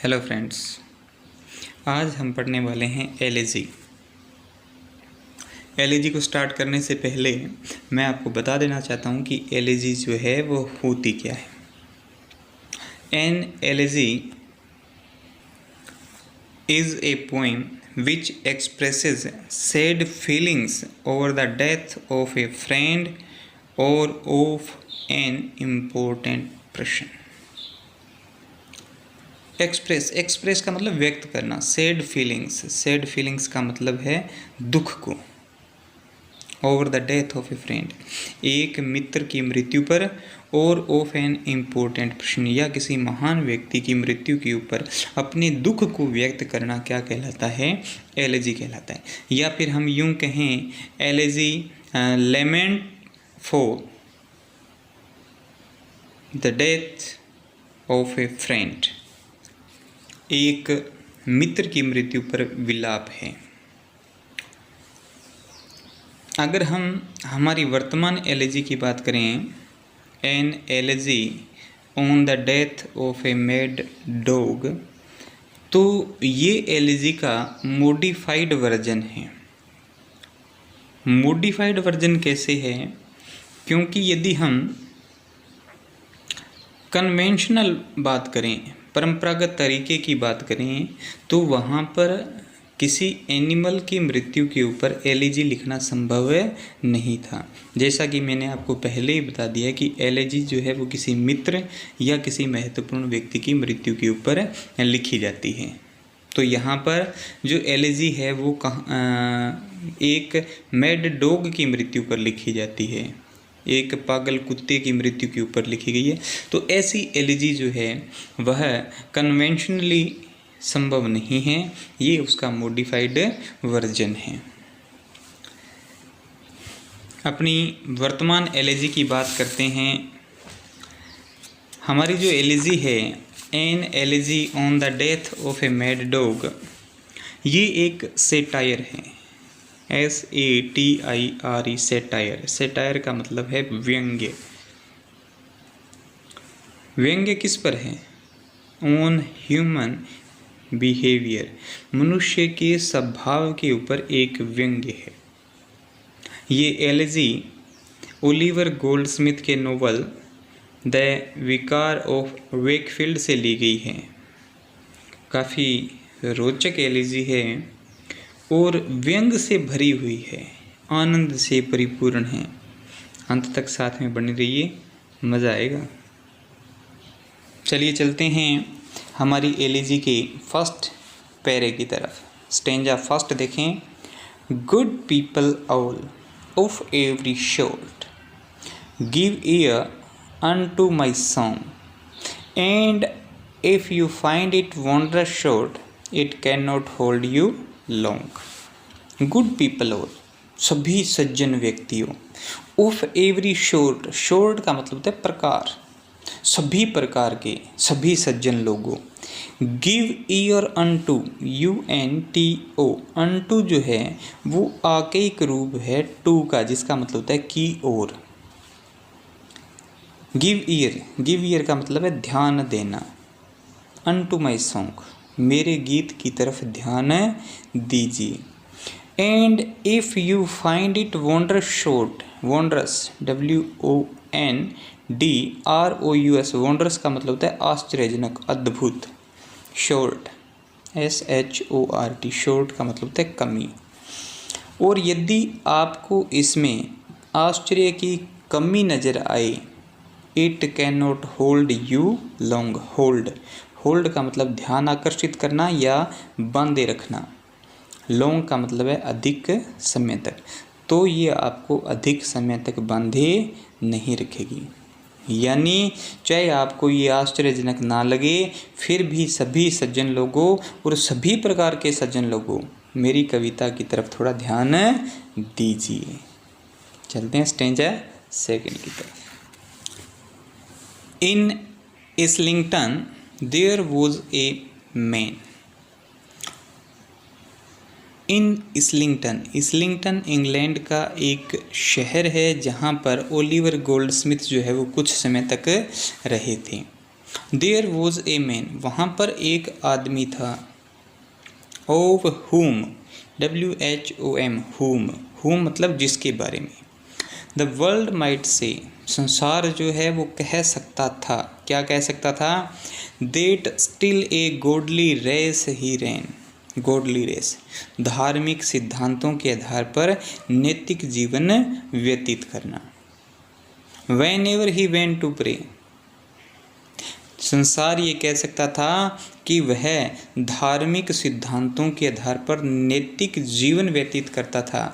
Hello friends, आज हम पढ़ने वाले हैं एलिजी। एलिजी को स्टार्ट करने से पहले मैं आपको बता देना चाहता हूं कि एलिजी जो है वो होती क्या है। An elegy is a poem which expresses sad feelings over the death of a friend और of an important person. Express का मतलब व्यक्त करना। सैड फीलिंग्स का मतलब है दुख को। Over the death of a friend, एक मित्र की मृत्यु पर, और ऑफ एन इम्पोर्टेंट पर्सन, या किसी महान व्यक्ति की मृत्यु के ऊपर अपने दुख को व्यक्त करना क्या कहलाता है? एलिजी कहलाता है। या फिर हम यूं कहें, elegy lament for the death of a friend, एक मित्र की मृत्यु पर विलाप है। अगर हम हमारी वर्तमान एलिजी की बात करें, an elegy on the death of a mad dog, तो ये एलिजी का मॉडिफाइड वर्जन है। मॉडिफाइड वर्जन कैसे है? क्योंकि यदि हम कन्वेंशनल बात करें, परंपरागत तरीके की बात करें, तो वहाँ पर किसी एनिमल की मृत्यु के ऊपर एलिजी लिखना संभव नहीं था। जैसा कि मैंने आपको पहले ही बता दिया कि एलिजी जो है वो किसी मित्र या किसी महत्वपूर्ण व्यक्ति की मृत्यु के ऊपर लिखी जाती है। तो यहाँ पर जो एलिजी है वो एक मैड डॉग की मृत्यु पर लिखी जाती है, एक पागल कुत्ते की मृत्यु के ऊपर लिखी गई है। तो ऐसी एलिजी जो है वह कन्वेंशनली संभव नहीं है, ये उसका मॉडिफाइड वर्जन है। अपनी वर्तमान एलिजी की बात करते हैं। हमारी जो एलिजी है, an elegy on the death of a mad dog, ये एक सेटायर है। SATIRE, satire. सेटायर का मतलब है व्यंग्य। व्यंग्य किस पर है? ऑन ह्यूमन बिहेवियर, मनुष्य के स्वभाव के ऊपर एक व्यंग्य है। ये एलिजी ओलिवर गोल्डस्मिथ के नोवेल द विकार ऑफ वेकफील्ड से ली गई है। काफ़ी रोचक एलिजी है और व्यंग से भरी हुई है, आनंद से परिपूर्ण है। अंत तक साथ में बने रहिए, मज़ा आएगा। चलिए चलते हैं हमारी एलिजी के फर्स्ट पैरे की तरफ। स्टेंजा फर्स्ट देखें। Good people all of every short, give year unto my song, and if you find it wondrous short, it can not hold you long. Good people all, सभी सज्जन व्यक्तियों, of every short, short का मतलब होता है प्रकार, सभी प्रकार के, सभी सज्जन लोगों। Give year unto, UNTO, unto जो है वो आकेयिक रूप है टू का, जिसका मतलब होता है की ओर। गिव ईयर का मतलब है ध्यान देना। अनटू माई सॉन्ग, मेरे गीत की तरफ ध्यान दीजिए। And if you find it wondrous short, wondrous WONDROUS, wondrous का मतलब होता है आश्चर्यजनक, अद्भुत। शॉर्ट SHORT, शॉर्ट का मतलब होता है कमी। और यदि आपको इसमें आश्चर्य की कमी नज़र आए, it can not hold you long, hold का मतलब ध्यान आकर्षित करना या बांधे रखना। लॉन्ग का मतलब है अधिक समय तक, तो ये आपको अधिक समय तक बांधे नहीं रखेगी। यानी चाहे आपको ये आश्चर्यजनक ना लगे, फिर भी सभी सज्जन लोगों और सभी प्रकार के सज्जन लोगों, मेरी कविता की तरफ थोड़ा ध्यान दीजिए। चलते हैं स्टेंजा सेकंड की तरफ। In Islington there was a man. In Islington England का एक शहर है जहाँ पर ओलिवर गोल्डस्मिथ जो है वो कुछ समय तक रहे थे। देयर वॉज ए मैन, वहाँ पर एक आदमी था, ऑफ whom, WHOM, whom मतलब जिसके बारे में, द वर्ल्ड माइट से, संसार जो है वो कह सकता था, क्या कह सकता था, that still a godly race he ran, godly race, धार्मिक सिद्धांतों के आधार पर नैतिक जीवन व्यतीत करना। Whenever he went to pray, संसार ये कह सकता था कि वह धार्मिक सिद्धांतों के आधार पर नैतिक जीवन व्यतीत करता था,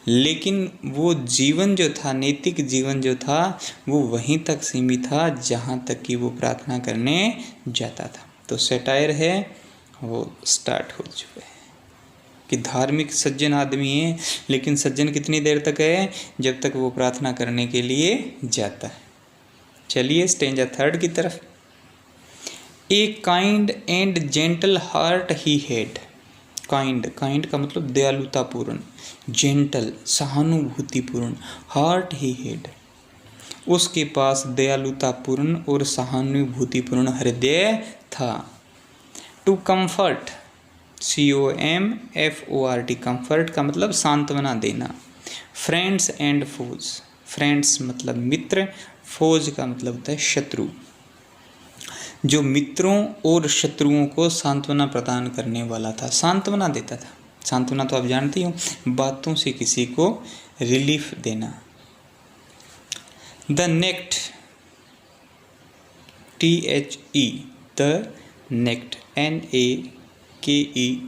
लेकिन वो जीवन जो था, नैतिक जीवन जो था, वो वहीं तक सीमित था जहाँ तक कि वो प्रार्थना करने जाता था। तो सैटायर है वो स्टार्ट हो चुका है कि धार्मिक सज्जन आदमी है, लेकिन सज्जन कितनी देर तक है, जब तक वो प्रार्थना करने के लिए जाता है। चलिए स्टेंजा थर्ड की तरफ। A kind and gentle heart he had, kind, kind का मतलब दयालुतापूर्ण, जेंटल सहानुभूतिपूर्ण, हार्ट ही हैड, उसके पास दयालुतापूर्ण और सहानुभूतिपूर्ण हृदय था। टू कम्फर्ट, COMFORT, कम्फर्ट का मतलब सांत्वना देना। फ्रेंड्स एंड फोज, फ्रेंड्स मतलब मित्र, फोज का मतलब होता है शत्रु, जो मित्रों और शत्रुओं को सांत्वना प्रदान करने वाला था, सांत्वना देता था। सांत्वना तो आप जानती हो, बातों से किसी को रिलीफ देना। The naked, THE, the naked, NAKED,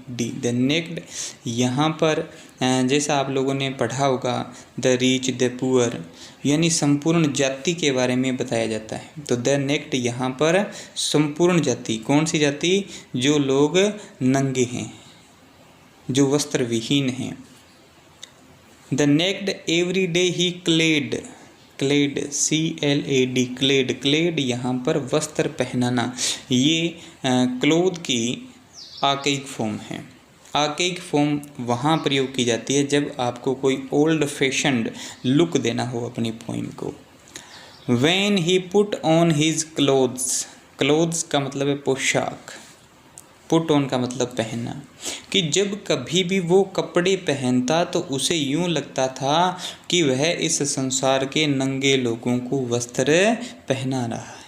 the naked, यहाँ पर जैसा आप लोगों ने पढ़ा होगा, द रीच, द पुअर, यानी संपूर्ण जाति के बारे में बताया जाता है। तो द नेक्ड यहाँ पर संपूर्ण जाति, कौन सी जाति, जो लोग नंगे हैं, जो वस्त्र विहीन हैं। The naked every day he clad, clad, CLAD, clad, clad यहाँ पर वस्त्र पहनाना, ये क्लोथ की आर्कैइक फॉर्म है। आर्कैइक फॉर्म वहाँ प्रयोग की जाती है जब आपको कोई ओल्ड फैशन्ड लुक देना हो अपनी पोइम को। When he put on his clothes, clothes का मतलब है पोशाक, पुट ऑन का मतलब पहनना, कि जब कभी भी वो कपड़े पहनता तो उसे यूँ लगता था कि वह इस संसार के नंगे लोगों को वस्त्र पहना रहा है।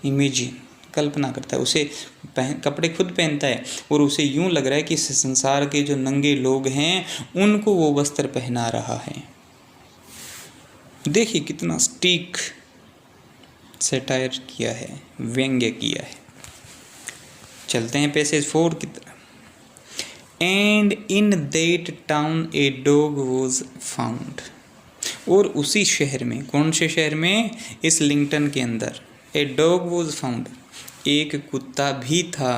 इमेजिन, कल्पना करता है, उसे कपड़े खुद पहनता है और उसे यूँ लग रहा है कि इस संसार के जो नंगे लोग हैं उनको वो वस्त्र पहना रहा है। देखिए कितना स्टीक सैटायर किया है, व्यंग्य किया है। चलते हैं पैसेज 4 की तरफ। And in that town a dog was found, और उसी शहर में, कौन से शहर में, इस्लिंगटन के अंदर, ए डॉग वॉज फाउंड, एक कुत्ता भी था।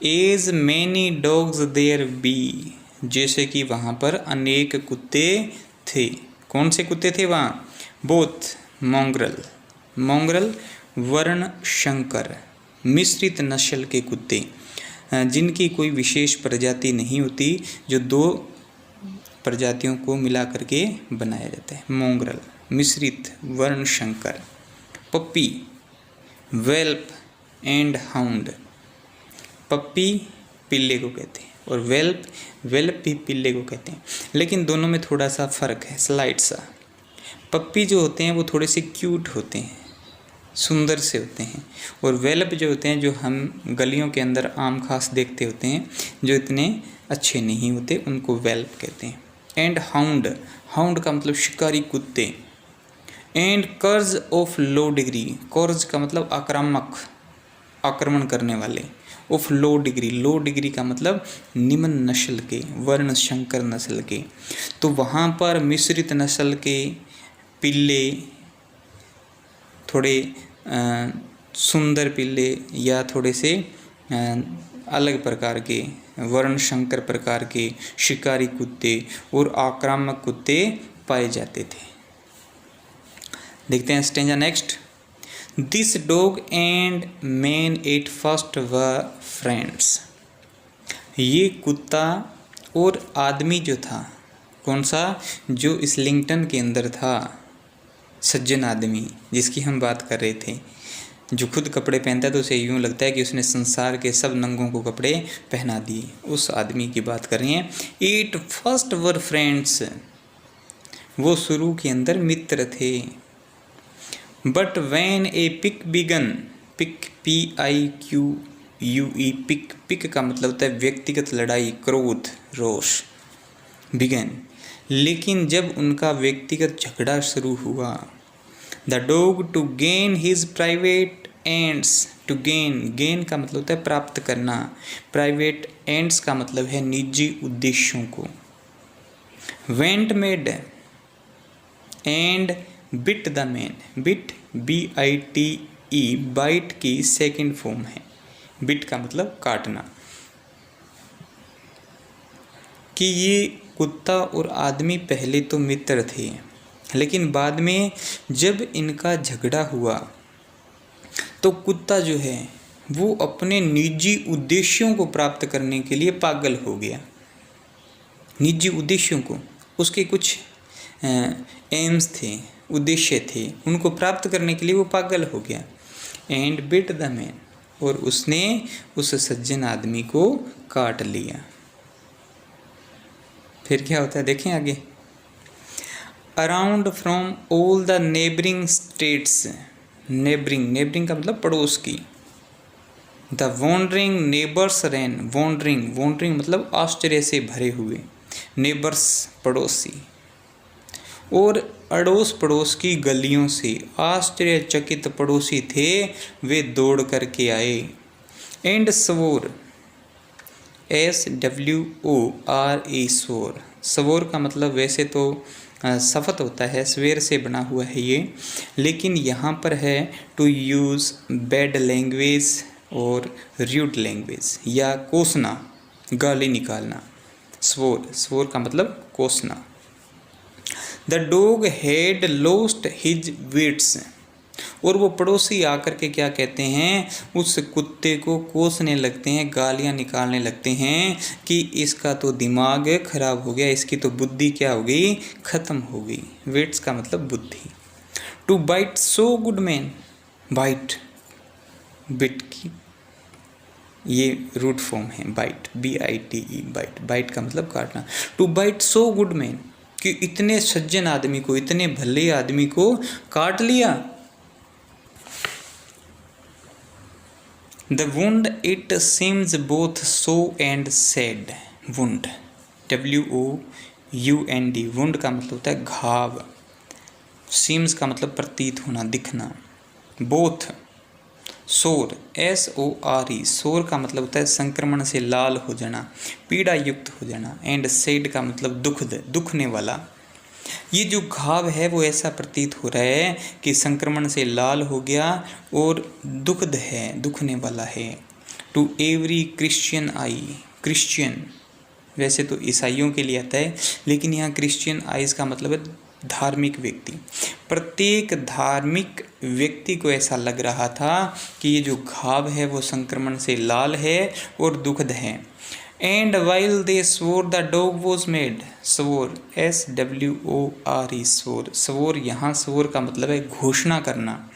As many dogs there be, जैसे कि वहाँ पर अनेक कुत्ते थे। कौन से कुत्ते थे वहाँ, बोथ मोंग्रल, मोंग्रल वर्ण शंकर, मिश्रित नस्ल के कुत्ते, जिनकी कोई विशेष प्रजाति नहीं होती, जो दो प्रजातियों को मिला करके बनाया जाता है, मोंग्रल, मिश्रित वर्ण शंकर। पप्पी, वेल्प एंड हाउंड, पप्पी पिल्ले को कहते हैं और वेल्प, वेल्प भी पिल्ले को कहते हैं, लेकिन दोनों में थोड़ा सा फ़र्क है, स्लाइट सा। पप्पी जो होते हैं वो थोड़े से क्यूट होते हैं, सुंदर से होते हैं, और वेल्प जो होते हैं, जो हम गलियों के अंदर आम खास देखते होते हैं, जो इतने अच्छे नहीं होते, उनको वेल्प कहते हैं। एंड हाउंड, हाउंड का मतलब शिकारी कुत्ते। एंड कर्ज ऑफ लो डिग्री, कर्ज का मतलब आक्रामक, आक्रमण करने वाले, of low degree, low degree का मतलब निम्न नस्ल के, वर्ण शंकर नस्ल के। तो वहाँ पर मिश्रित नस्ल के पिल्ले, थोड़े सुंदर पिल्ले या थोड़े से अलग प्रकार के, वर्ण शंकर प्रकार के शिकारी कुत्ते और आक्रामक कुत्ते पाए जाते थे। देखते हैं stanza next. This dog and man at first व फ्रेंड्स, ये कुत्ता और आदमी जो था, कौन सा, जो इस्लिंगटन के अंदर था, सज्जन आदमी जिसकी हम बात कर रहे थे, जो खुद कपड़े पहनता है तो उसे यूँ लगता है कि उसने संसार के सब नंगों को कपड़े पहना दिए। उस आदमी की बात कर रही हैं। 8 फर्स्ट वर फ्रेंड्स, वो शुरू के अंदर मित्र थे। But when a pique began, pique PIQUE, pique का मतलब होता है व्यक्तिगत लड़ाई, क्रोध, रोष, बिगन। लेकिन जब उनका व्यक्तिगत झगड़ा शुरू हुआ, the dog to gain his private ends, to gain का मतलब होता है प्राप्त करना, प्राइवेट एंड्स का मतलब है निजी उद्देश्यों को। Went mad and bit the man, bit BITE, bite की सेकंड फॉर्म है। बिट का मतलब काटना। कि ये कुत्ता और आदमी पहले तो मित्र थे, लेकिन बाद में जब इनका झगड़ा हुआ तो कुत्ता जो है वो अपने निजी उद्देश्यों को प्राप्त करने के लिए पागल हो गया। निजी उद्देश्यों को, उसके कुछ एम्स थे, उद्देश्य थे, उनको प्राप्त करने के लिए वो पागल हो गया। एंड बिट द मैन, और उसने उस सज्जन आदमी को काट लिया। फिर क्या होता है देखें आगे। Around from all the neighbouring states, neighbouring का मतलब पड़ोस की। The wondering neighbours ran, wondering मतलब आश्चर्य से भरे हुए, नेबर्स पड़ोसी, और अड़ोस पड़ोस की गलियों से आश्चर्यचकित पड़ोसी थे, वे दौड़ करके आए। And swore, SWORE, swore, swore का मतलब वैसे तो शपथ होता है, स्वेर से बना हुआ है ये, लेकिन यहाँ पर है टू यूज़ बैड लैंग्वेज और र्यूड लैंग्वेज, या कोसना, गाली निकालना। स्वोर का मतलब कोसना। The dog had lost his wits, और वो पड़ोसी आकर के क्या कहते हैं, उस कुत्ते को कोसने लगते हैं, गालियां निकालने लगते हैं कि इसका तो दिमाग खराब हो गया, इसकी तो बुद्धि क्या हो गई, खत्म हो गई। विट्स का मतलब बुद्धि। To bite so good man, bite bit की ये रूट फॉर्म है, बाइट BITE, बाइट का मतलब काटना। To bite so good man, कि इतने सज्जन आदमी को, इतने भले आदमी को काट लिया। The wound it seems both so and sad, wound WOUND, wound का मतलब होता है घाव, सीम्स का मतलब प्रतीत होना, दिखना, बोथ, सोर SORE, सोर का मतलब होता है संक्रमण से लाल हो जाना, पीड़ा युक्त हो जाना, एंड सैड का मतलब दुखद, दुखने वाला। ये जो घाव है वो ऐसा प्रतीत हो रहा है कि संक्रमण से लाल हो गया और दुखद है, दुखने वाला है। To every Christian eye, Christian वैसे तो ईसाइयों के लिए आता है, लेकिन यहाँ क्रिश्चियन आइज का मतलब है धार्मिक व्यक्ति। प्रत्येक धार्मिक व्यक्ति को ऐसा लग रहा था कि ये जो घाव है वो संक्रमण से लाल है और दुखद है। And while they swore the dog was made, swore SWORE, swore, swore यहाँ स्वोर का मतलब है घोषणा करना,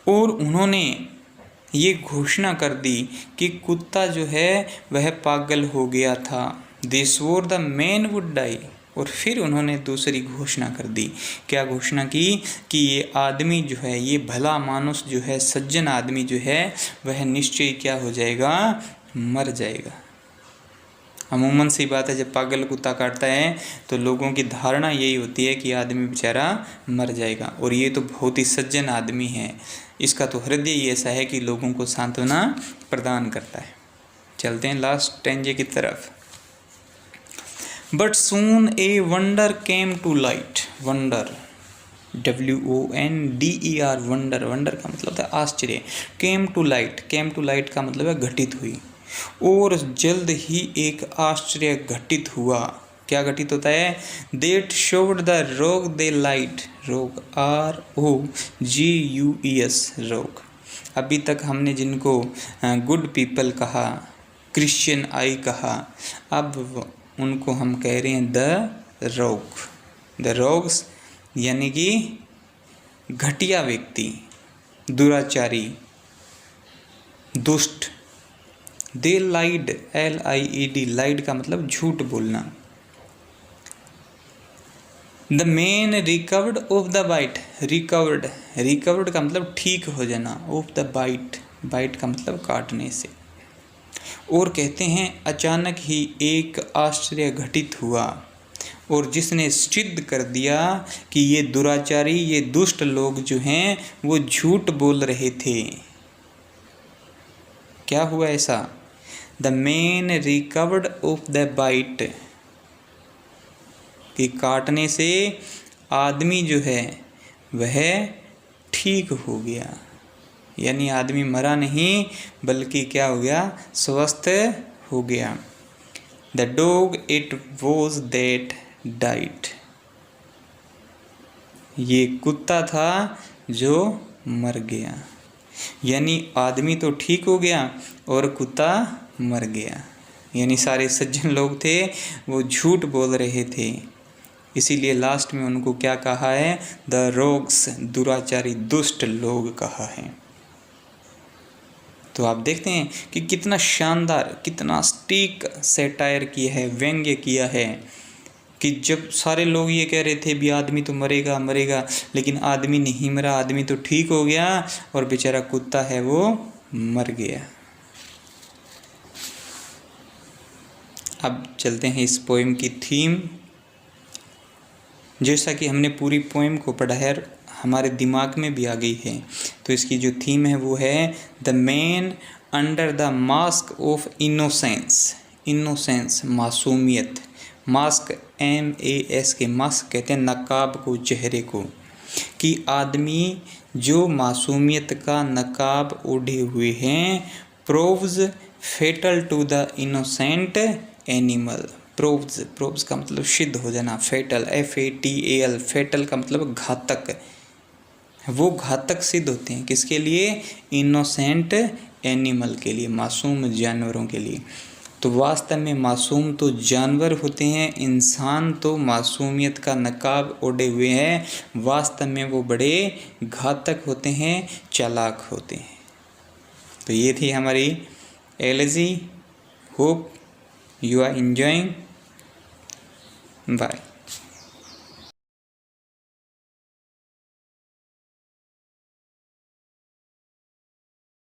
और उन्होंने ये घोषणा कर दी कि कुत्ता जो है वह पागल हो गया था। They swore the man would die, और फिर उन्होंने दूसरी घोषणा कर दी। क्या घोषणा की कि ये आदमी जो है, ये भला मानुस जो है, सज्जन आदमी जो है, वह निश्चय क्या हो जाएगा, मर जाएगा। अमूमन सी बात है, जब पागल कुत्ता काटता है तो लोगों की धारणा यही होती है कि आदमी बेचारा मर जाएगा, और ये तो बहुत ही सज्जन आदमी है, इसका तो हृदय ही ऐसा है कि लोगों को सांत्वना प्रदान करता है। चलते हैं लास्ट स्टैंजे की तरफ। But soon a wonder came to light, wonder WONDER, wonder, wonder का मतलब है आश्चर्य। केम टू लाइट का मतलब है घटित हुई, और जल्द ही एक आश्चर्य घटित हुआ। क्या घटित होता है, देट शोड द रोग दे लाइट, रोग ROGUES, रोग। अभी तक हमने जिनको गुड पीपल कहा, क्रिश्चियन आई कहा, अब उनको हम कह रहे हैं द रोग, द रोग्स, यानी कि घटिया व्यक्ति, दुराचारी, दुष्ट। दे लाइड, LIED, लाइड का मतलब झूठ बोलना। The man recovered of the bite, recovered, recovered का मतलब ठीक हो जाना, ऑफ द बाइट, बाइट का मतलब काटने से। और कहते हैं अचानक ही एक आश्चर्य घटित हुआ और जिसने सिद्ध कर दिया कि ये दुराचारी, ये दुष्ट लोग जो हैं वो झूठ बोल रहे थे। क्या हुआ ऐसा? The man recovered of the bite, कि काटने से आदमी जो है वह ठीक हो गया, यानी आदमी मरा नहीं बल्कि क्या हो गया? स्वस्थ हो गया। The dog it was that diet, ये कुत्ता था जो मर गया, यानी आदमी तो ठीक हो गया और कुत्ता मर गया। यानी सारे सज्जन लोग थे वो झूठ बोल रहे थे, इसीलिए लास्ट में उनको क्या कहा है? द रोग्स, दुराचारी, दुष्ट लोग कहा है। तो आप देखते हैं कि कितना शानदार, कितना सटीक सैटायर किया है, व्यंग्य किया है कि जब सारे लोग ये कह रहे थे भी आदमी तो मरेगा मरेगा, लेकिन आदमी नहीं मरा, आदमी तो ठीक हो गया और बेचारा कुत्ता है वो मर गया। अब चलते हैं इस पोएम की थीम। जैसा कि हमने पूरी पोएम को पढ़ा है, हमारे दिमाग में भी आ गई है, तो इसकी जो थीम है वो है the man under the mask of innocence. Innocence मासूमियत, मास्क MAS के, मास्क कहते हैं नकाब को, चेहरे को, कि आदमी जो मासूमियत का नकाब ओढ़े हुए हैं, proves fatal to the innocent animal. Proves, proves का मतलब सिद्ध हो जाना, फेटल FATAL, फेटल का मतलब घातक, वो घातक सिद्ध होते हैं किसके लिए? इनोसेंट एनिमल के लिए, मासूम जानवरों के लिए। तो वास्तव में मासूम तो जानवर होते हैं, इंसान तो मासूमियत का नकाब ओढ़े हुए हैं, वास्तव में वो बड़े घातक होते हैं, चालाक होते हैं। तो ये थी हमारी elegy. Hope you are enjoying. Bye.